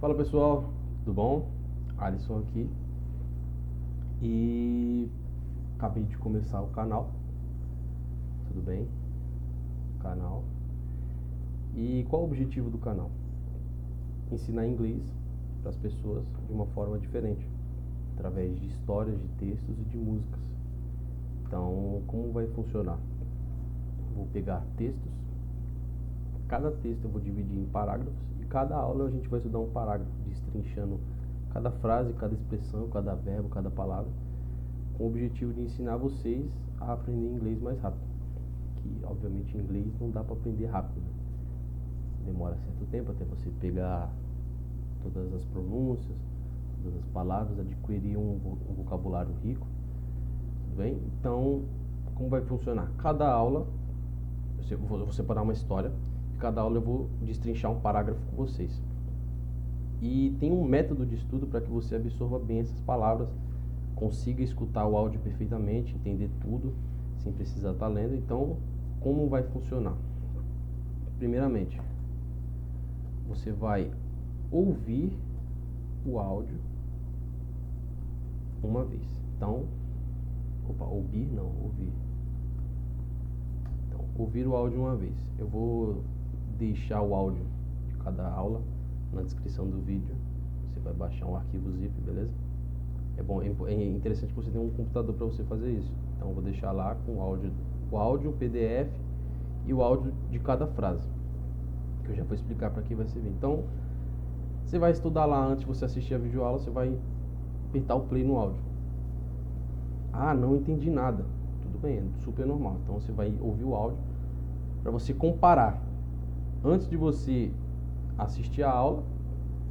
Fala pessoal, tudo bom? Alisson aqui e acabei de começar o canal, tudo bem? Canal. E qual o objetivo do canal? Ensinar inglês para as pessoas de uma forma diferente, através de histórias, de textos e de músicas. Então, como vai funcionar? Vou pegar textos, cada texto eu vou dividir em parágrafos e cada aula a gente vai estudar um parágrafo, destrinchando cada frase, cada expressão, cada verbo, cada palavra, com o objetivo de ensinar vocês a aprender inglês mais rápido. Que obviamente inglês não dá para aprender rápido, né? Demora certo tempo até você pegar todas as pronúncias, todas as palavras, adquirir um vocabulário rico, tudo bem? Então, como vai funcionar? Cada aula, eu vou separar uma história, e cada aula eu vou destrinchar um parágrafo com vocês. E tem um método de estudo para que você absorva bem essas palavras, consiga escutar o áudio perfeitamente, entender tudo, sem precisar estar lendo. Então, como vai funcionar? Primeiramente, você vai ouvir o áudio uma vez. Então, ouvir. Então, ouvir o áudio uma vez. Eu vou deixar o áudio de cada aula na descrição do vídeo. Você vai baixar um arquivo zip, beleza? É interessante que você tenha um computador para você fazer isso. Então eu vou deixar lá com o áudio, o PDF e o áudio de cada frase, que eu já vou explicar para que vai servir. Então, você vai estudar lá antes de você assistir a videoaula, você vai apertar o play no áudio. Ah, não entendi nada. Tudo bem, é super normal. Então você vai ouvir o áudio para você comparar. Antes de você assistir a aula,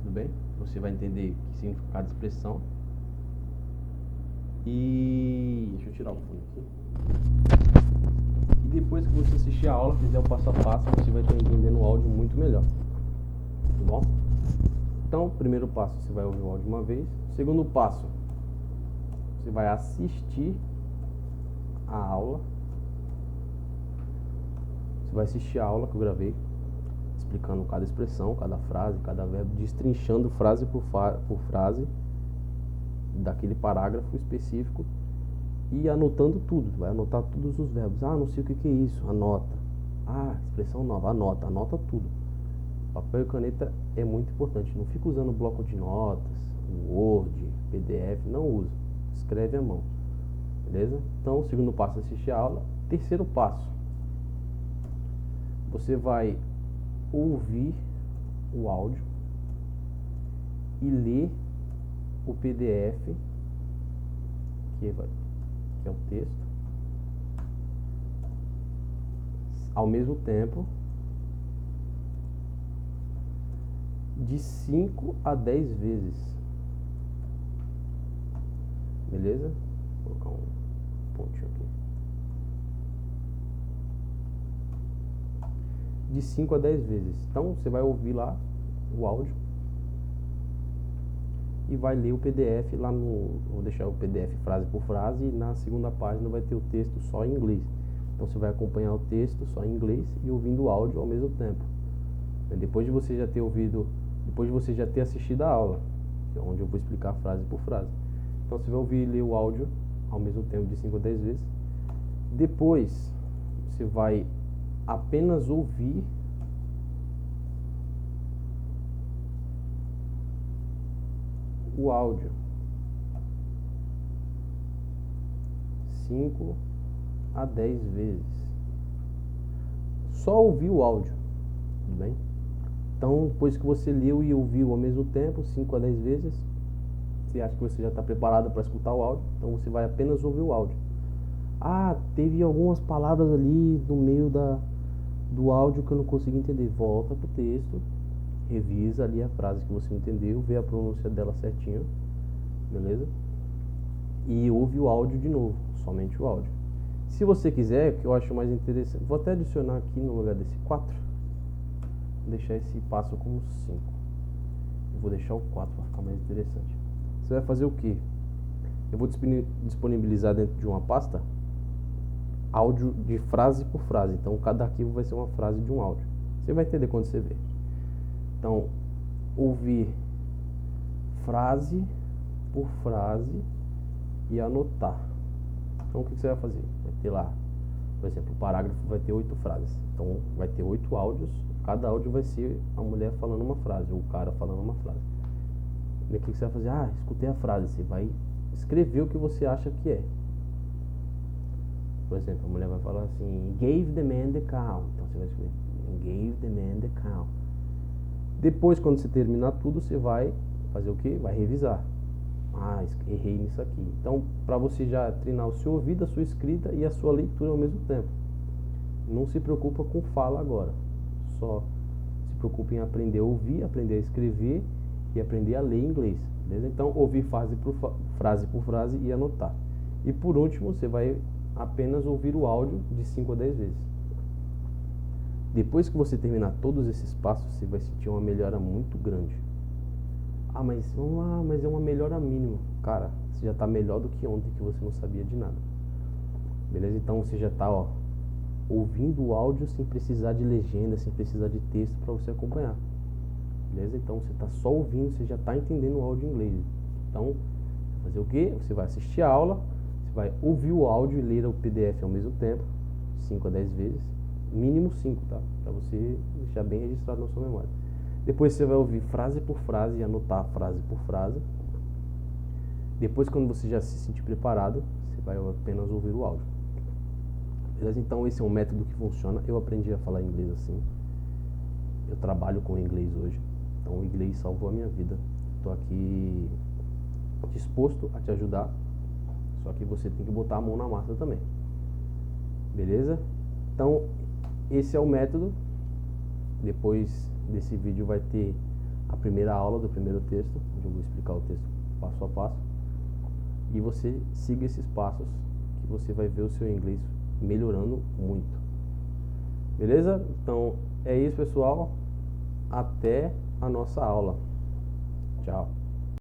tudo bem? Você vai entender o que significa cada expressão. E deixa eu tirar o fone aqui. E depois que você assistir a aula, fizer o passo a passo, você vai estar entendendo o áudio muito melhor. Tá bom? Então, primeiro passo, você vai ouvir o áudio uma vez. Segundo passo, você vai assistir a aula. Você vai assistir a aula que eu gravei, explicando cada expressão, cada frase, cada verbo, destrinchando frase por frase daquele parágrafo específico e anotando tudo. Vai anotar todos os verbos. Ah, não sei o que é isso, anota. Ah, expressão nova, anota tudo. Papel e caneta é muito importante. Não fica usando bloco de notas, Word, PDF, não usa. Escreve à mão, beleza? Então, o segundo passo é assistir a aula. Terceiro passo, você vai ouvir o áudio e ler o PDF, que é o texto, ao mesmo tempo, de 5 a 10 vezes, beleza? Vou colocar um pontinho aqui. De 5 a 10 vezes. Então você vai ouvir lá o áudio e vai ler o PDF lá no... Vou deixar o PDF frase por frase e na segunda página vai ter o texto só em inglês. Então você vai acompanhar o texto só em inglês e ouvindo o áudio ao mesmo tempo. Depois de você já ter ouvido, depois de você já ter assistido a aula, onde eu vou explicar frase por frase. Então você vai ouvir e ler o áudio ao mesmo tempo de 5 a 10 vezes. Depois você vai apenas ouvir o áudio 5 a 10 vezes. Só ouvir o áudio, tudo bem? Então, depois que você leu e ouviu ao mesmo tempo, 5 a 10 vezes, você acha que você já está preparado para escutar o áudio, então você vai apenas ouvir o áudio. Ah, teve algumas palavras ali no meio do áudio que eu não consegui entender. Volta pro texto, revisa ali a frase que você entendeu, vê a pronúncia dela certinho, beleza? E ouve o áudio de novo, somente o áudio. Se você quiser, que eu acho mais interessante, vou até adicionar aqui no lugar desse 4, vou deixar esse passo como 5. Vou deixar o 4 para ficar mais interessante. Você vai fazer o que? Eu vou disponibilizar dentro de uma pasta áudio de frase por frase. Então cada arquivo vai ser uma frase de um áudio. Você vai entender quando você ver. Então, ouvir frase por frase e anotar. Então o que você vai fazer? Vai ter lá, por exemplo, o parágrafo vai ter 8 frases. Então vai ter 8 áudios. Cada áudio vai ser a mulher falando uma frase, ou o cara falando uma frase. E o que você vai fazer? Ah, escutei a frase. Você vai escrever o que você acha que é. Por exemplo, a mulher vai falar assim: gave the man the cow. Então você vai escrever: gave the man the cow. Depois, quando você terminar tudo, você vai fazer o quê? Vai revisar. Ah, errei nisso aqui. Então, para você já treinar o seu ouvido, a sua escrita e a sua leitura ao mesmo tempo. Não se preocupa com fala agora. Só se preocupe em aprender a ouvir, aprender a escrever e aprender a ler inglês. Beleza? Então, ouvir frase por frase e anotar. E por último, você vai apenas ouvir o áudio de 5 a 10 vezes. Depois que você terminar todos esses passos, você vai sentir uma melhora muito grande. Ah, mas é uma melhora mínima. Cara, você já está melhor do que ontem, que você não sabia de nada. Beleza? Então você já está ouvindo o áudio sem precisar de legenda, sem precisar de texto para você acompanhar. Beleza? Então você está só ouvindo, você já está entendendo o áudio em inglês. Então, fazer o quê? Você vai assistir a aula, você vai ouvir o áudio e ler o PDF ao mesmo tempo, 5 a 10 vezes, mínimo 5, tá? Para você deixar bem registrado na sua memória. Depois você vai ouvir frase por frase e anotar frase por frase. Depois, quando você já se sentir preparado, você vai apenas ouvir o áudio. Beleza? Então esse é um método que funciona. Eu aprendi a falar inglês assim. Eu trabalho com inglês hoje. Então o inglês salvou a minha vida. Estou aqui disposto a te ajudar. Só que você tem que botar a mão na massa também. Beleza? Então esse é o método. Depois desse vídeo vai ter a primeira aula do primeiro texto, onde eu vou explicar o texto passo a passo. E você siga esses passos que você vai ver o seu inglês melhorando muito. Beleza? Então é isso, pessoal. Até a nossa aula. Tchau.